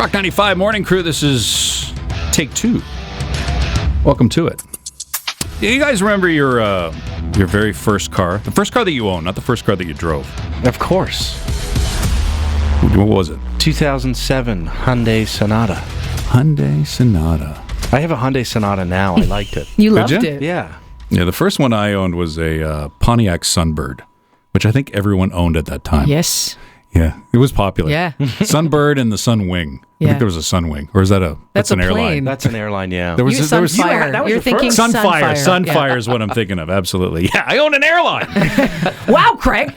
Rock 95 Morning Crew, this is take 2. Welcome to it. Do you guys remember your very first car? The first car that you owned, not the first car that you drove. Of course. What was it? 2007 Hyundai Sonata. Hyundai Sonata. I have a Hyundai Sonata now. I liked it. You Did loved you? it. Yeah. Yeah, the first one I owned was a Pontiac Sunbird, which I think everyone owned at that time. Yes. Yeah, it was popular. Yeah. Sunbird and the Sunwing. I Yeah. think there was a Sunwing, or is that That's an a airline? plane. That's an airline, yeah. There was Sunfire. that was You're your thinking first. Sunfire. Sunfire. Sunfire is what I'm thinking of. Absolutely. Yeah, I own an airline. Yeah. Wow, Craig.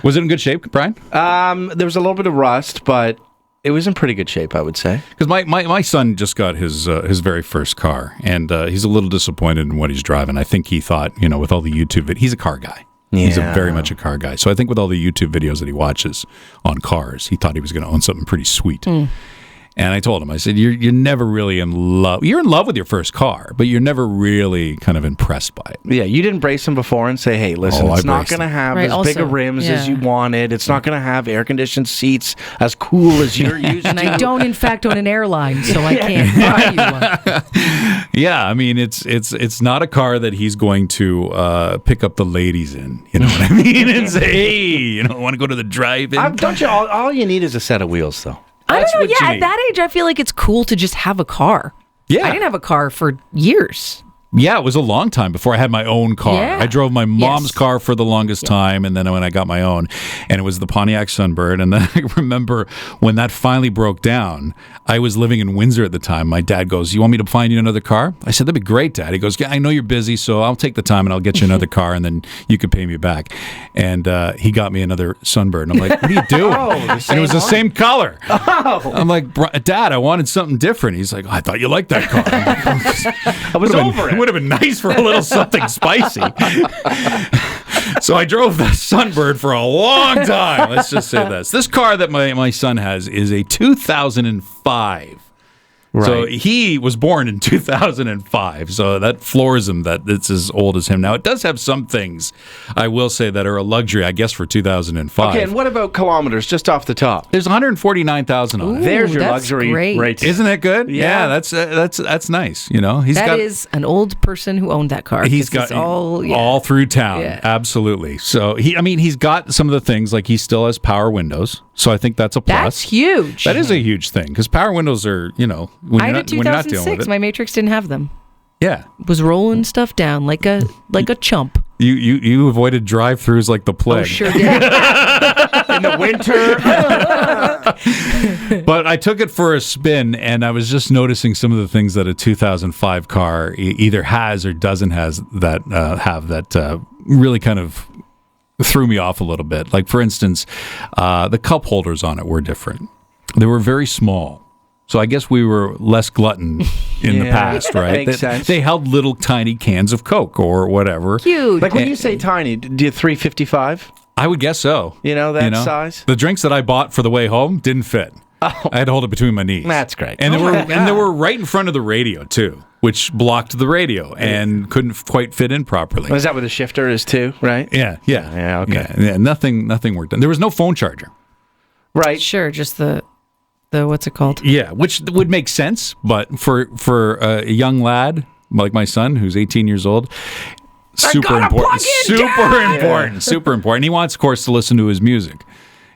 Was it in good shape, Brian? There was a little bit of rust, but it was in pretty good shape, I would say. Because my son just got his very first car, and he's a little disappointed in what he's driving. I think he thought, with all the YouTube, he's a car guy. He's very much a car guy. So I think with all the YouTube videos that he watches on cars, he thought he was going to own something pretty sweet. And I told him, I said, you're never really in love. You're in love with your first car, but you're never really kind of impressed by it. Yeah, you didn't brace him before and say, hey, listen, Oh, it's I not braced going to him. have Right, as also, big of rims as yeah. you wanted. It's not going to have air-conditioned seats as cool as you're used And to. I don't, in fact, own an airline, so I can't buy you one. Yeah, I mean, it's not a car that he's going to pick up the ladies in. You know what I mean? And say, hey, want to go to the drive-in? Don't you? All you need is a set of wheels, though. I That's don't know. what you Yeah, need. at that age, I feel like it's cool to just have a car. Yeah. I didn't have a car for years. Yeah, it was a long time before I had my own car. Yeah. I drove my mom's Yes. car for the longest time, and then when I got my own, and it was the Pontiac Sunbird. And then I remember when that finally broke down, I was living in Windsor at the time. My dad goes, you want me to find you another car? I said, that'd be great, Dad. He goes, yeah, I know you're busy, so I'll take the time and I'll get you another car, and then you can pay me back. And he got me another Sunbird. And I'm like, what are you doing? And it was the same color. I'm like, Dad, I wanted something different. He's like, I thought you liked that car. I'm like, I was over it it. would have been nice for a little something spicy. So I drove the Sunbird for a long time. Let's just say this. This car that my son has is a 2005. So Right. he was born in 2005. So that floors him that it's as old as him. Now, it does have some things, I will say, that are a luxury, I guess, for 2005. Okay, and what about kilometers, just off the top? There's 149,000 on it. There's your that's luxury great. rating. Isn't it good? Yeah. That's nice. He's That got is an old person who owned that car. He's 'cause got it's all, all through town. Yeah. Absolutely. So he's got some of the things, like he still has power windows. So I think that's a plus. That's huge. That is a huge thing because power windows are, when I you're had a not dealing with 2006. it. My Matrix didn't have them. Yeah. Was rolling stuff down like a chump. You avoided drive-throughs like the plague. Oh, sure did. In the winter. But I took it for a spin, and I was just noticing some of the things that a 2005 car either has or doesn't have that really kind of threw me off a little bit. Like, for instance, the cup holders on it were different. They were very small. So I guess we were less glutton in the Yeah, past, right? makes sense. They held little tiny cans of Coke or whatever. Huge. Like when you say tiny, do you 355? I would guess so. That size? The drinks that I bought for the way home didn't fit. Oh. I had to hold it between my knees. That's great. And Oh my God. they were right in front of the radio too, which blocked the radio and couldn't quite fit in properly. Is that where the shifter is too, right? Yeah. Yeah, okay. Yeah, nothing worked. There was no phone charger. Right. Sure, just the what's it called? Yeah, which would make sense, but for a young lad like my son who's 18 years old, super important. Super important. He wants, of course, to listen to his music.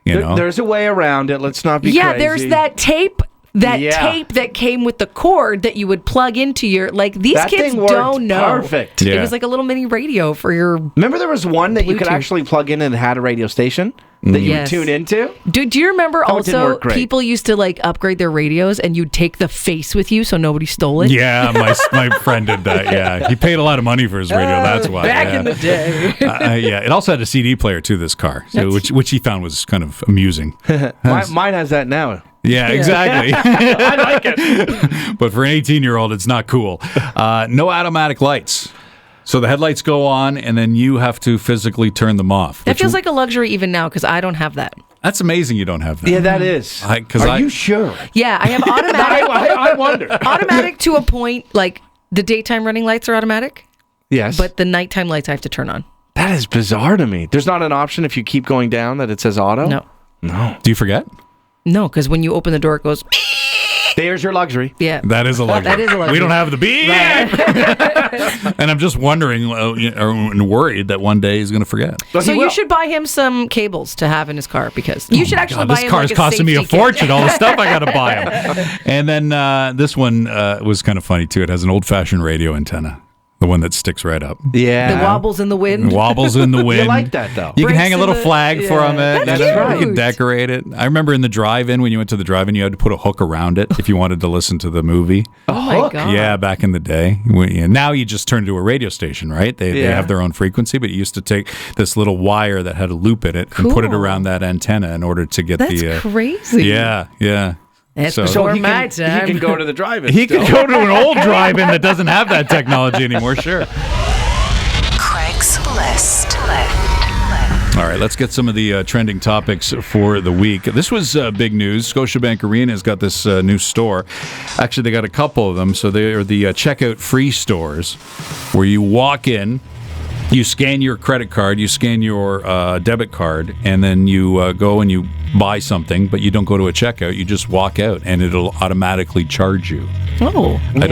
There's a way around it. Let's not be Yeah, crazy. there's that tape. Tape that came with the cord that you would plug into your these That kids thing worked don't know. perfect. Yeah. It was like a little mini radio for your. Remember there was one that you could Bluetooth. actually plug in and it had a radio station that you Yes. would tune into? Do you remember Oh, it didn't also work great. people used to upgrade their radios and you'd take the face with you so nobody stole it? Yeah, my friend did that. Yeah, he paid a lot of money for his radio. That's why. Back yeah. in the day. Yeah, it also had a CD player too. This car, so, which he found was kind of amusing. Mine has that now. Yeah, exactly. I like it. But for an 18-year-old, it's not cool. No automatic lights. So the headlights go on, and then you have to physically turn them off. That feels like a luxury even now because I don't have that. That's amazing you don't have that. Yeah, that is. Are you sure? Yeah, I have automatic. I wonder. Automatic to a point, like the daytime running lights are automatic, Yes. but the nighttime lights I have to turn on. that is bizarre to me. There's not an option if you keep going down that it says auto? No. No. Do you forget? No, because when you open the door, it goes. There's your luxury. Yeah. That is a luxury. That is a luxury. We don't have the beep. And I'm just wondering and worried that one day he's going to forget. But So he you will. should buy him some cables to have in his car because you should actually God, buy this him car's like a costing me a safety kit. fortune. All the stuff I got to buy him. And then this one was kind of funny too. It has an old-fashioned radio antenna, the one that sticks right up. Yeah. The wobbles in the wind. Wobbles in the wind. You like that, though. You can Breaks hang a in little the- flag yeah. from it. That's You cute. can decorate it. I remember in the drive-in, when you went to the drive-in, you had to put a hook around it if you wanted to listen to the movie. Oh my god. Yeah, back in the day. Now you just turn to a radio station, right? They Yeah. have their own frequency, but you used to take this little wire that had a loop in it and put it Cool. around that antenna in order to get That's the... crazy. Yeah. That's So- before he my can, time. he can go to the drive-in. He could go to an old drive-in that doesn't have that technology anymore, sure. Craig's List. All right, let's get some of the trending topics for the week. This was big news. Scotiabank Arena has got this new store. Actually, they got a couple of them. So they are the checkout free stores where you walk in, you scan your credit card, you scan your debit card, and then you go and you buy something, but you don't go to a checkout. You just walk out, and it'll automatically charge you. Oh. I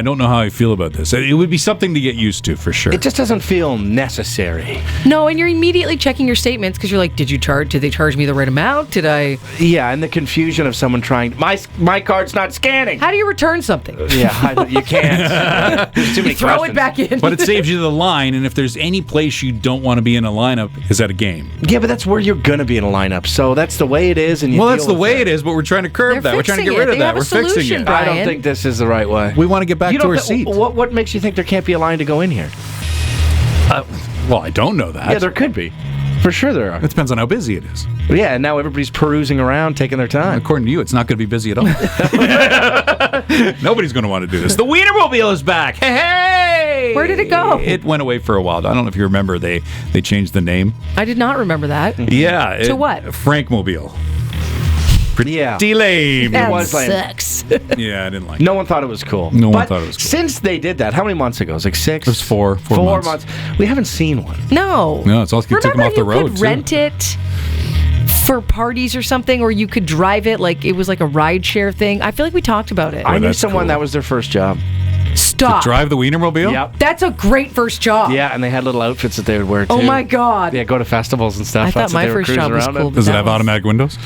don't know how I feel about this. It would be something to get used to for sure. It just doesn't feel necessary. No, and you're immediately checking your statements because you're like, did they charge me the right amount? Did I? Yeah, and the confusion of someone trying... My card's not scanning. How do you return something? Yeah, you can't. There's too many Throw questions. it back in. But it saves you the line, and if there's any place you don't want to be in a lineup, is at a game. Yeah, but that's where you're going to be in a lineup. So that's the way it is. And you Well, deal that's the with way it is, but we're trying to curb They're that. We're trying to get fixing rid it. of They that. have a We're fixing solution, it. Brian. I don't think this is the right way. We want to get back You to don't our thi- seats. What makes you think there can't be a line to go in here? Well, I don't know that. Yeah, there could be. For sure there are. It depends on how busy it is. Yeah, and now everybody's perusing around, taking their time. According to you, it's not going to be busy at all. Nobody's going to want to do this. The Wienermobile is back. Hey! Where did it go? It went away for a while. I don't know if you remember. They changed the name. I did not remember that. Yeah. To what? Frankmobile. Yeah. Pretty lame. That was lame. sucks. Yeah, I didn't like it. No one thought it was cool. No one But thought it was cool. Since they did that, how many months ago? It was like 6? It was four months. We haven't seen one. No. No, it's all you took them Remember off the you road, could too. rent it for parties or something, or you could drive it like it was like a ride share thing. I feel like we talked about it. I knew that's someone cool. that was their first job. Stop. Drive the Wienermobile? Yep. That's a great first job. Yeah, and they had little outfits that they would wear too. Oh my God. Yeah, go to festivals and stuff. I thought That's what my they were first job cruising was around cool. in. but Does it that have was- automatic windows?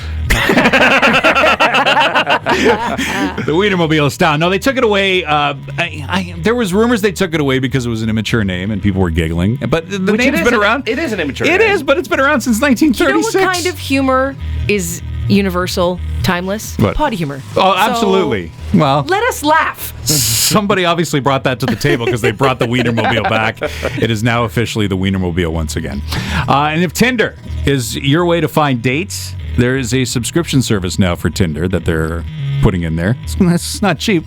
The Wienermobile is down. No, they took it away. There was rumors they took it away because it was an immature name and people were giggling. But the Which name's it been is around. It is an immature It name. is, but it's been around since You know 1936. what kind of humor is universal, timeless? What? Potty humor. Oh, So, absolutely. Well, let us laugh. somebody obviously brought that to the table because they brought the Wienermobile back. It is now officially the Wienermobile once again. And if Tinder is your way to find dates, there is a subscription service now for Tinder that they're putting in there. It's not cheap.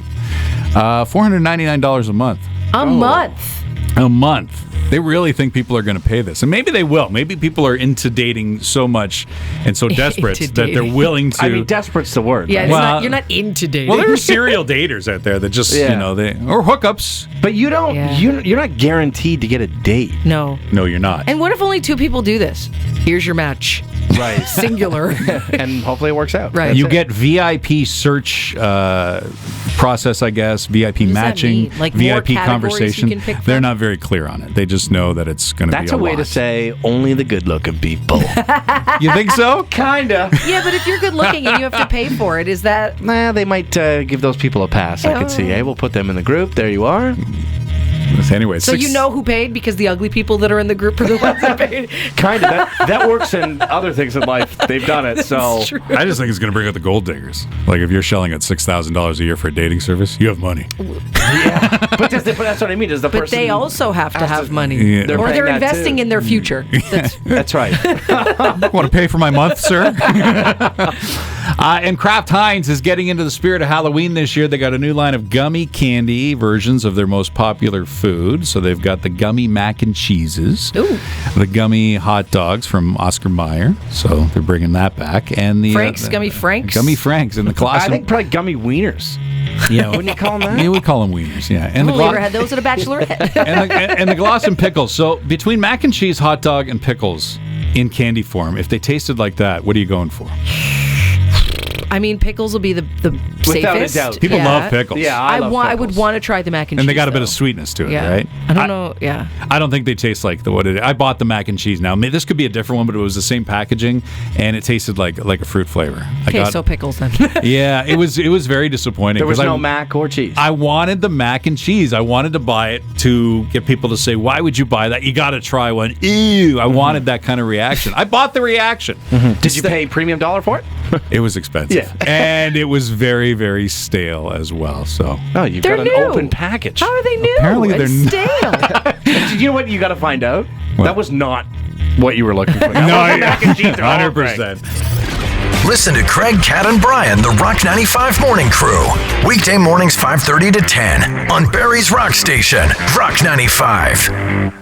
$499 a month. A month. A month. They really think people are going to pay this. And maybe they will. Maybe people are into dating so much and so desperate Into that they're dating. willing to. I mean, desperate's the word. Yeah, right? it's Well- not, you're not into dating. well, there are serial daters out there that just, Yeah. or hookups. But you don't. Yeah. You're not guaranteed to get a date. No. No, you're not. And what if only 2 people do this? Here's your match. Right. Singular. And hopefully it works out. Right. You get VIP search process, I guess, VIP does that matching, mean? Like more VIP categories conversation. you can pick They're from? not very clear on it. They just know that it's going to be That's a a way lot. to say only the good-looking people. You think so? Kinda. Yeah, but if you're good looking and you have to pay for it, is that Nah, they might give those people a pass. I could see. Hey, we'll put them in the group. There you are. Anyway, so you know who paid because the ugly people that are in the group are the ones that paid? Kind of. That works in other things in life. They've done it. So It's true. I just think it's going to bring out the gold diggers. Like if you're shelling at $6,000 a year for a dating service, you have money. yeah. But that's what I mean. Is the But person they also have to has have to- money. Yeah. They're Or paying they're that investing too. in their future. That's, That's right. Want to pay for my month, sir? And Kraft Heinz is getting into the spirit of Halloween this year. They got a new line of gummy candy versions of their most popular food. So they've got the gummy mac and cheeses, Ooh. the gummy hot dogs from Oscar Mayer. So they're bringing that back, and the Franks, Gummy Franks? gummy Franks, and the I Colosseum. think probably gummy wieners. Yeah, Wouldn't you call them that? Yeah, we call them wieners. Yeah, and I've the only ever Glo- had those at a bachelorette. and the gloss and pickles. So between mac and cheese, hot dog, and pickles in candy form, if they tasted like that, what are you going for? I mean, pickles will be the Without a safest. doubt. People Yeah. love pickles. Yeah, I love would pickles. want to try the mac and cheese. And they got a bit though. of sweetness to it, Yeah. right? I don't know. Yeah. I don't think they taste like what it is. I bought the mac and cheese now. This could be a different one, but it was the same packaging, and it tasted like a fruit flavor. Okay, so pickles then. Yeah, it was very disappointing. There was 'cause no mac or cheese. I wanted the mac and cheese. I wanted to buy it to get people to say, "Why would you buy that? You got to try one." Ew! I wanted that kind of reaction. I bought the reaction. Did you pay premium dollar for it? It was expensive, Yeah. and it was very, very stale as well. So Oh, you've They're got an new. open package. How are they new? Apparently and they're stale. You know what you got to find out? What? That was not what you were looking for. That wasn't mac and cheese at all, Greg. 100%. Listen to Craig, Kat, and Brian, the Rock 95 Morning Crew. Weekday mornings 5:30 to 10 on Barry's Rock Station, Rock 95.